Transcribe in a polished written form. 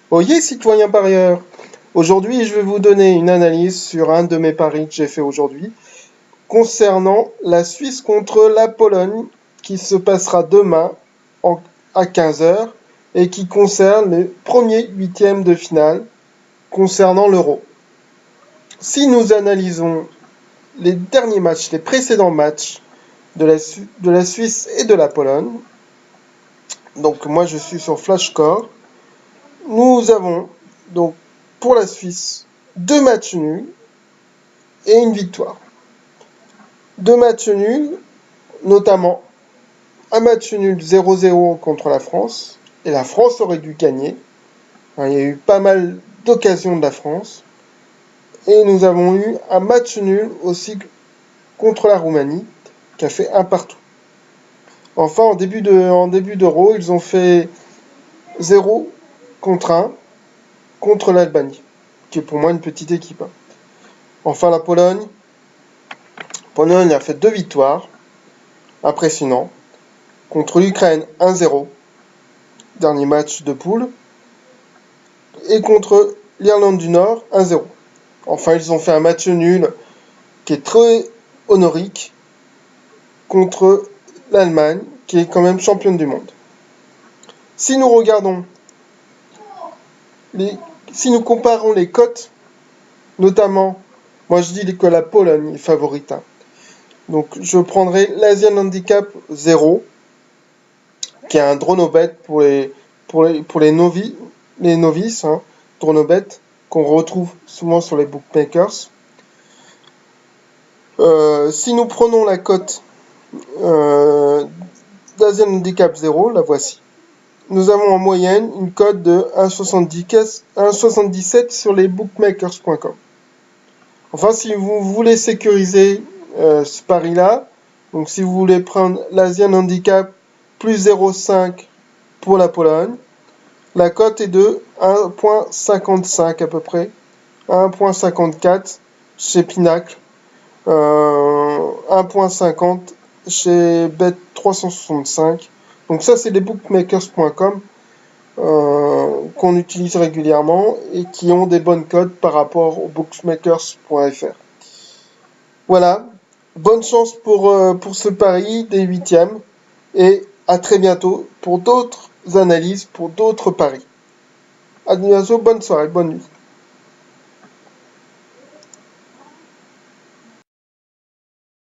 Oyez, citoyens parieurs! Aujourd'hui, je vais vous donner une analyse sur un de mes paris que j'ai fait aujourd'hui concernant la Suisse contre la Pologne qui se passera demain à 15 heures et qui concerne les premiers huitièmes de finale concernant l'Euro. Si nous analysons les derniers matchs, les précédents matchs de la Suisse et de la Pologne, donc moi je suis sur Flashscore, nous avons donc pour la Suisse 2 matchs nuls et une victoire. 2 matchs nuls, notamment un match nul 0-0 contre la France, et la France aurait dû gagner. Il y a eu pas mal d'occasions de la France. Et nous avons eu un match nul aussi contre la Roumanie, qui a fait un partout. Enfin, en début d'Euro, ils ont fait 0 contre 1 contre l'Albanie, qui est pour moi une petite équipe. Enfin, la Pologne a fait 2 victoires, impressionnant, contre l'Ukraine 1-0, dernier match de poule, et contre l'Irlande du Nord 1-0. Enfin, ils ont fait un match nul qui est très honorique contre l'Allemagne, qui est quand même championne du monde. Si nous regardons, si nous comparons les cotes, notamment, moi je dis que la Pologne est favorite. Donc je prendrai l'Asian Handicap 0, qui est un dronobet pour les novices, dronobet, qu'on retrouve souvent sur les bookmakers. Si nous prenons la cote d'Asian Handicap 0, la voici. Nous avons en moyenne une cote de 1,77 sur les bookmakers.com. Enfin, si vous voulez sécuriser ce pari-là, donc si vous voulez prendre l'Asian Handicap plus 0,5 pour la Pologne, la cote est de 1,55 à peu près, 1,54 chez Pinacle, 1,50 chez Bet365. Donc ça, c'est les bookmakers.com qu'on utilise régulièrement et qui ont des bonnes cotes par rapport aux bookmakers.fr. Voilà, bonne chance pour ce pari des huitièmes et à très bientôt pour d'autres analyses, pour d'autres paris. À bientôt, bonne soirée, bonne nuit.